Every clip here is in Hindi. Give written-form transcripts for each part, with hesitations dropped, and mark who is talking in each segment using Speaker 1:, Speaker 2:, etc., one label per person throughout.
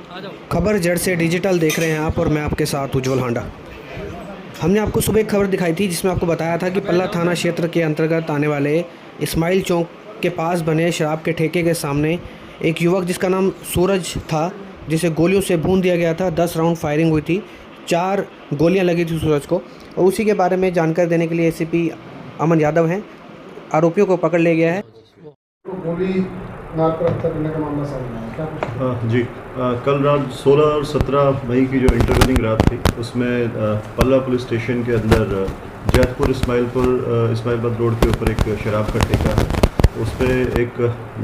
Speaker 1: खबर जड़ से डिजिटल देख रहे हैं आप और मैं आपके साथ उज्जवल हांडा। हमने आपको सुबह एक खबर दिखाई थी जिसमें आपको बताया था कि पल्ला थाना क्षेत्र के अंतर्गत आने वाले इस्माइल चौक के पास बने शराब के ठेके के सामने एक युवक जिसका नाम सूरज था, जिसे गोलियों से भून दिया गया था। 10 राउंड फायरिंग हुई थी, 4 गोलियां लगी थी सूरज को। और उसी के बारे में जानकारी देने के लिए एसीपी अमन यादव हैं। आरोपियों को पकड़ लिया गया है।
Speaker 2: गोली मारकर हत्या करने का मामला सामने आया, क्या कुछ?
Speaker 3: जी, कल रात 16 और 17 मई की जो इंटरवेनिंग रात थी उसमें पल्ला पुलिस स्टेशन के अंदर जैतपुर इस्माइलपुर रोड के ऊपर एक शराब का ठेका है। उस पर एक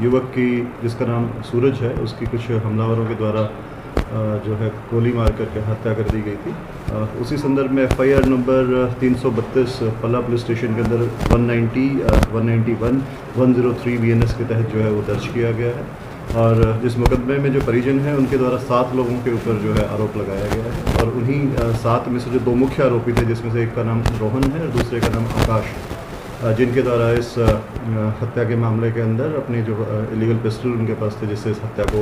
Speaker 3: युवक की जिसका नाम सूरज है, उसकी कुछ हमलावरों के द्वारा जो है गोली मार करके हत्या कर दी गई थी। उसी संदर्भ में FIR नंबर 332 पल्ला पुलिस स्टेशन के अंदर 190, 191, 103 BNS के तहत जो है वो दर्ज किया गया है। और जिस मुकदमे में जो परिजन हैं उनके द्वारा 7 लोगों के ऊपर जो है आरोप लगाया गया है। और उन्हीं 7 में से जो 2 मुख्य आरोपी थे, जिसमें से एक का नाम रोहन है और दूसरे का नाम आकाश, जिनके द्वारा इस हत्या के मामले के अंदर अपनी जो इलीगल पिस्टल उनके पास थे जिससे इस हत्या को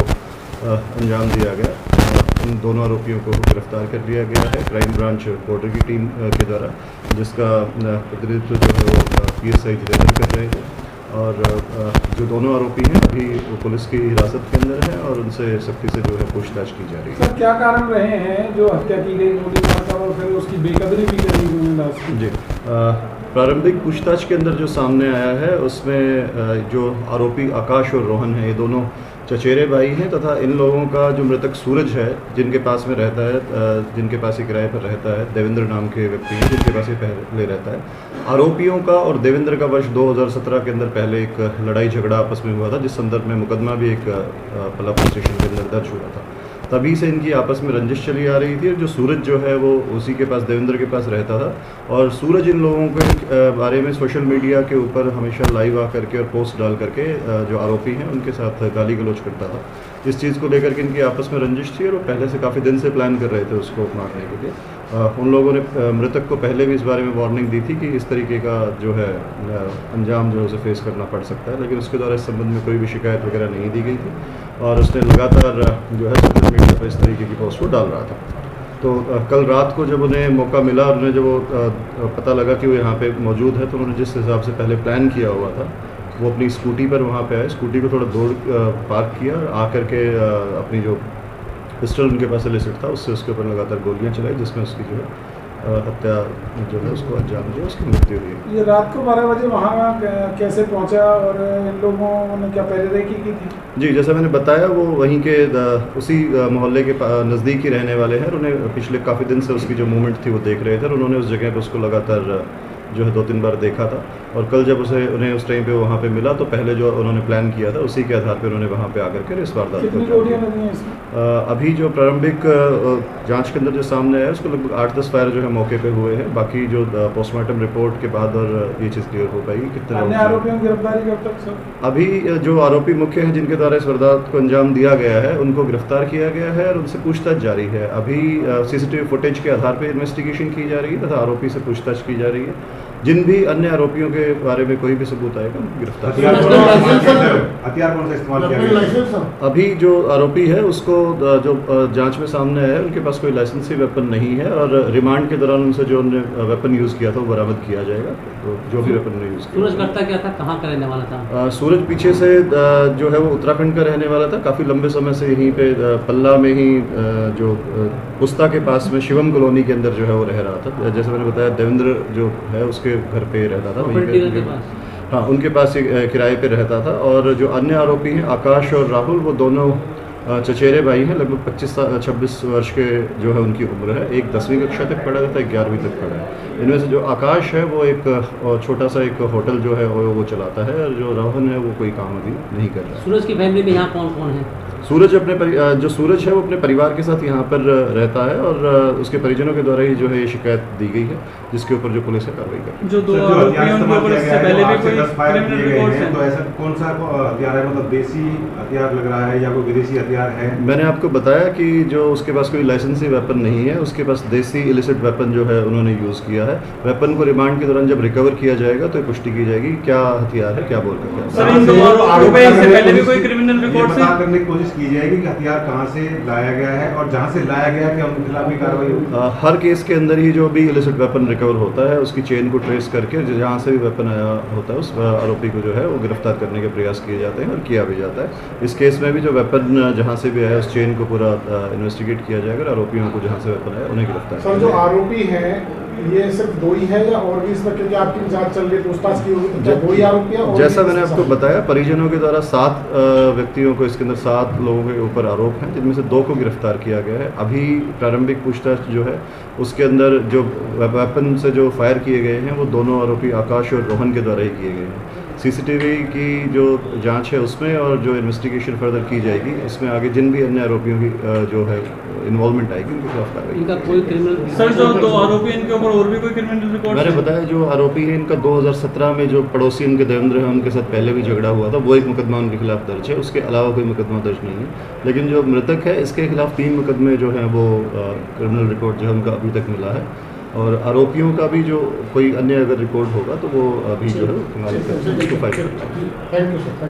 Speaker 3: अंजाम दिया गया, उन दोनों आरोपियों को गिरफ्तार कर लिया गया है क्राइम ब्रांच बॉर्डर की टीम के द्वारा, जिसका प्रतिनिधित्व जो है वो PSI जितेंद्र कर रहे थे। और जो दोनों आरोपी हैं अभी वो पुलिस की हिरासत के अंदर हैं और उनसे सख्ती से जो है पूछताछ की जा रही है।
Speaker 2: सर, क्या कारण रहे हैं जो हत्या की गई गोली मारकर और फिर उसकी बेकदरी भी करी गई?
Speaker 3: जी, प्रारंभिक पूछताछ के अंदर जो सामने आया है उसमें जो आरोपी आकाश और रोहन है, ये दोनों चचेरे भाई हैं तथा इन लोगों का जो मृतक सूरज है, जिनके पास में रहता है, जिनके पास ही किराए पर रहता है, देवेंद्र नाम के व्यक्ति हैं जिनके पास ही पहले रहता है। आरोपियों का और देवेंद्र का वर्ष 2017 के अंदर पहले एक लड़ाई झगड़ा आपस में हुआ था, जिस संदर्भ में मुकदमा भी एक पल्ला पुलिस स्टेशन के अंदर दर्ज हुआ था। तभी से इनकी आपस में रंजिश चली आ रही थी। और जो सूरज जो है वो उसी के पास देवेंद्र के पास रहता था और सूरज इन लोगों के बारे में सोशल मीडिया के ऊपर हमेशा लाइव आ करके और पोस्ट डाल करके जो आरोपी हैं उनके साथ गाली गलौज करता था। इस चीज़ को लेकर के इनकी आपस में रंजिश थी और वो पहले से काफ़ी दिन से प्लान कर रहे थे उसको मारने के लिए। उन लोगों ने मृतक को पहले भी इस बारे में वार्निंग दी थी कि इस तरीके का जो है अंजाम जो है उसे फेस करना पड़ सकता है, लेकिन उसके द्वारा इस संबंध में कोई भी शिकायत वगैरह नहीं दी गई थी और उसने लगातार जो है सोशल मीडिया पर इस तरीके की पोस्ट को डाल रहा था। तो कल रात को जब उन्हें मौका मिला और उन्हें जब वो पता लगा कि वो यहाँ पे मौजूद है, तो उन्होंने जिस हिसाब से पहले प्लान किया हुआ था वो अपनी स्कूटी पर वहाँ पे आए, स्कूटी को थोड़ा दूर पार्क किया और आकर के अपनी जो पिस्टल उनके पास इलिसिट था उससे उसके ऊपर लगातार गोलियां चलाई, जिसमें उसकी जो है हत्या जो है उसको अंजाम दिया, उसकी मृत्यु हुई।
Speaker 2: ये रात को 12 बजे वहाँ कैसे पहुँचा और इन लोगों ने क्या पहले देखी की थी?
Speaker 3: जी, जैसा मैंने बताया वो वहीं के उसी मोहल्ले के नज़दीक ही रहने वाले हैं। उन्हें पिछले काफ़ी दिन से उसकी जो मूवमेंट थी वो देख रहे थे और उन्होंने उस जगह पर उसको लगातार जो है 2-3 बार देखा था। और कल जब उन्हें उस टाइम पे वहाँ पे मिला तो पहले जो उन्होंने प्लान किया था उसी के आधार पर उन्होंने वहाँ पे आकर के इस वारदात को अभी जो प्रारंभिक जांच के अंदर जो सामने आया उसको लगभग 8-10 फायर जो है मौके पे हुए हैं। बाकी जो पोस्टमार्टम रिपोर्ट के बाद और ये चीज़ क्लियर हो पाएगी कितने
Speaker 2: अन्य आरोपियों की गिरफ्तारी कब तक सर?
Speaker 3: अभी जो आरोपी मुख्य हैं जिनके द्वारा इस वारदात को अंजाम दिया गया है उनको गिरफ्तार किया गया है और उनसे पूछताछ जारी है। अभी CCTV फुटेज के आधार पर इन्वेस्टिगेशन की जा रही है तथा आरोपी से पूछताछ की जा रही है। जिन भी अन्य आरोपियों के बारे में कोई भी सबूत आएगा गिरफ्तार।
Speaker 4: हथियार कौन सा इस्तेमाल किया गया?
Speaker 3: अभी जो आरोपी है उसको जो जांच में सामने आया है उनके पास कोई लाइसेंसी वेपन नहीं है और रिमांड के दौरान उनसे जो उन्होंने वेपन यूज़ किया था वो बरामद किया जाएगा। तो जो भी वेपन ने यूज़ किया।
Speaker 5: सूरज करता क्या था, कहाँ का रहने वाला था?
Speaker 3: सूरज पीछे से जो है वो उत्तराखंड का रहने वाला था। काफ़ी लंबे समय से यहीं पे पल्ला में ही जो पुस्ता के पास में शिवम कॉलोनी के अंदर जो है वो रह रहा था। जैसे मैंने बताया देवेंद्र जो है उसके घर पे रहता था वहीं पे, हाँ उनके पास किराए पे रहता था। और जो अन्य आरोपी हैं आकाश और राहुल, वो दोनों चचेरे भाई हैं। लगभग 25-26 वर्ष के जो है उनकी उम्र है। एक 10वीं कक्षा तक पढ़ा था, एक 11वीं तक पढ़ा है। इनमें से जो आकाश है वो एक छोटा सा एक होटल जो है वो चलाता है और जो रोहन है वो कोई काम अभी नहीं कर रहा है।
Speaker 5: सूरज की फैमिली में यहाँ कौन कौन है?
Speaker 3: सूरज जो सूरज है वो अपने परिवार के साथ यहाँ पर रहता है और उसके परिजनों के द्वारा ही जो है ये शिकायत दी गई है, जिसके ऊपर जो पुलिस है कार्रवाई कर रही है।
Speaker 4: जो 2 आरोपी हैं उनके ऊपर इससे पहले भी कोई क्रिमिनल रिकॉर्ड्स हैं, तो ऐसा कौन सा हथियार है? मतलब देसी हथियार लग रहा है या कोई विदेशी हथियार है?
Speaker 3: मैंने आपको बताया कि जो उसके पास कोई लाइसेंसी वेपन नहीं है, उसके पास देसी इलिसिट वेपन जो है उन्होंने यूज़ किया है। वेपन को रिमांड के दौरान जब रिकवर किया जाएगा तो पुष्टि की जाएगी क्या हथियार है, क्या बोल करके।
Speaker 4: सर, इन 2 आरोपी से पहले भी कोई क्रिमिनल रिकॉर्ड्स करने की कोशिश की जाएगी कि हथियार कहाँ से लाया गया है और जहाँ से लाया गया है क्या उनके खिलाफ भी कार्रवाई होगी?
Speaker 3: हर केस के अंदर ही जो भी इलिसिट वेपन रिकवर होता है उसकी चेन को ट्रेस करके जहाँ से भी वेपन आया होता है उस आरोपी को जो है वो गिरफ्तार करने के प्रयास किए जाते हैं और किया भी जाता है। इस केस में भी जो वेपन जहाँ से भी आया उस चेन को पूरा इन्वेस्टिगेट किया जाएगा और आरोपियों को जहाँ से वेपन आया उन्हें गिरफ्तार
Speaker 2: सर जो आरोपी हैं ये सिर्फ दो ही है या और भी इसमें, क्योंकि आपकी जांच चल रही है, पूछताछ की होगी, तो क्या दो ही आरोपी है?
Speaker 3: जैसा मैंने आपको बताया, परिजनों के द्वारा 7 व्यक्तियों को, इसके अंदर 7 लोगों के ऊपर आरोप हैं, जिनमें से 2 को गिरफ्तार किया गया है। अभी प्रारंभिक पूछताछ जो है उसके अंदर जो वेपन से जो फायर किए गए हैं वो दोनों आरोपी आकाश और रोहन के द्वारा ही किए गए हैं। सीसीटीवी की जो जांच है उसमें और जो इन्वेस्टिगेशन फर्दर की जाएगी उसमें आगे जिन भी अन्य आरोपियों की जो है इन्वॉल्वमेंट आएगी उनके खिलाफ कार्रवाई।
Speaker 5: इनका कोई क्रिमिनल
Speaker 6: सर जो 2 आरोपी हैं इनके ऊपर और भी कोई क्रिमिनल रिकॉर्ड?
Speaker 3: मैंने बताया जो आरोपी है इनका 2017 में जो पड़ोसी इनके देवेंद्र हैं उनके साथ पहले भी झगड़ा हुआ था, वो एक मुकदमा उनके खिलाफ दर्ज है, उसके अलावा कोई मुकदमा दर्ज नहीं है। लेकिन जो मृतक है इसके खिलाफ 3 मुकदमे जो हैं वो क्रिमिनल रिकॉर्ड जो है उनका अभी तक मिला है और आरोपियों का भी जो कोई अन्य अगर रिकॉर्ड होगा तो वो अभी जो है उसको फाइल करेंगे।
Speaker 2: Thank you sir.